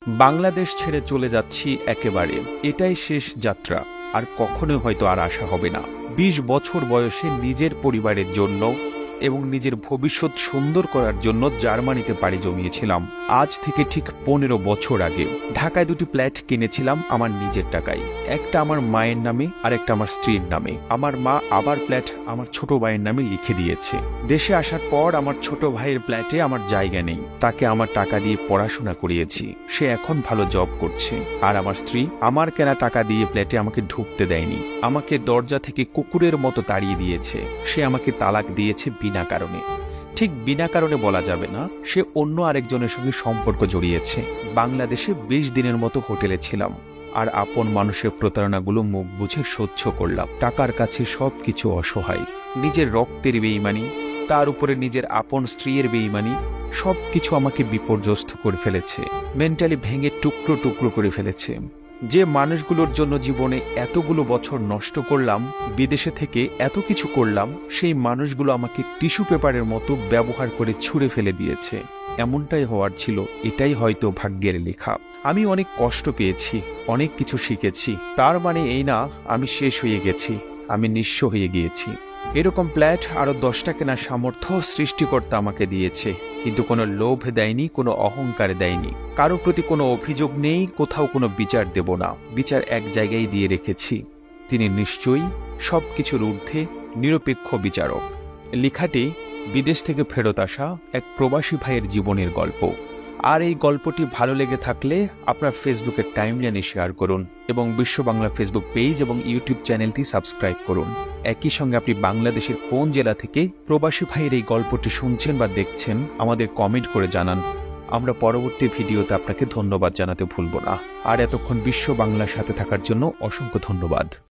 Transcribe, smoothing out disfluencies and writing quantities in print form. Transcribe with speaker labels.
Speaker 1: বাংলাদেশ ছেড়ে চলে যাচ্ছি একেবারে। এটাই শেষ যাত্রা। আর কখনোই হয়তো আর আসা হবে না। ২০ বছর বয়সে নিজের পরিবারের জন্য এবং নিজের ভবিষ্যৎ সুন্দর করার জন্য জার্মানিতে পাড়ি জমিয়েছিলাম। আজ থেকে ঠিক ১৫ বছর আগে ঢাকায় দুটি ফ্ল্যাট কিনেছিলাম আমার নিজের টাকায়। একটা আমার মায়ের নামে আর একটা আমার স্ত্রীর নামে। আমার মা আবার ফ্ল্যাট আমার ছোট ভাইয়ের নামে লিখে দিয়েছে। দেশে আসার পর আমার ছোট ভাইয়ের ফ্ল্যাটে আমার জায়গা নেই। তাকে আমার টাকা দিয়ে পড়াশোনা করিয়েছি। সে এখন ভালো জব করছে। আর আমার স্ত্রী আমার কেনা টাকা দিয়ে ফ্ল্যাটে আমাকে ঢুকতে দেয়নি। আমাকে দরজা থেকে কুকুরের মতো তাড়িয়ে দিয়েছে। সে আমাকে তালাক দিয়েছে বিনা কারণে। ঠিক বিনা কারণে বলা যাবে না, সে অন্য আরেকজনের সঙ্গে সম্পর্ক জড়িয়েছে। বাংলাদেশে ২০ দিনের মতো হোটেলে ছিলাম। আর আপন মানুষের প্রতারণাগুলো মুখ বুঝে সহ্য করলাম। টাকার কাছে সবকিছু অসহায়। নিজের রক্তের বেঈমানি, তার উপরে নিজের আপন স্ত্রীর বেঈমানি, সবকিছু আমাকে বিপর্যস্ত করে ফেলেছে। মেন্টালি ভেঙে টুকরো টুকরো করে ফেলেছে। যে মানুষগুলোর জন্য জীবনে এতগুলো বছর নষ্ট করলাম, বিদেশে থেকে এত কিছু করলাম, সেই মানুষগুলো আমাকে টিস্যু পেপারের মতো ব্যবহার করে ছুঁড়ে ফেলে দিয়েছে। এমনটাই হওয়ার ছিল। এটাই হয়তো ভাগ্যের লেখা। আমি অনেক কষ্ট পেয়েছি, অনেক কিছু শিখেছি। তার মানে এই না আমি শেষ হয়ে গেছি, আমি নিঃস্ব হয়ে গিয়েছি। এরকম ফ্ল্যাট আরো 10টা কেনার সামর্থ্য সৃষ্টিকর্তা আমাকে দিয়েছে। কিন্তু কোনো লোভ দেয়নি, কোনো অহংকার দেয়নি। কারো প্রতি কোনো অভিযোগ নেই, কোথাও কোনো বিচার দেব না। বিচার এক জায়গায় দিয়ে রেখেছি। তিনি নিশ্চয়ই সবকিছুর ঊর্ধ্বে নিরপেক্ষ বিচারক। লেখাটি বিদেশ থেকে ফেরত আসা এক প্রবাসী ভাইয়ের জীবনের গল্প। আর এই গল্পটি ভালো লেগে থাকলে আপনার ফেসবুকের টাইমলাইনে শেয়ার করুন এবং বিশ্ব বাংলা ফেসবুক পেজ এবং ইউটিউব চ্যানেলটি সাবস্ক্রাইব করুন। একই সঙ্গে আপনি বাংলাদেশের কোন জেলা থেকে প্রবাসী ভাইয়ের এই গল্পটি শুনছেন বা দেখছেন আমাদের কমেন্ট করে জানান। আমরা পরবর্তী ভিডিওতে আপনাকে ধন্যবাদ জানাতে ভুলব না। আর এতক্ষণ বিশ্ব বাংলার সাথে থাকার জন্য অসংখ্য ধন্যবাদ।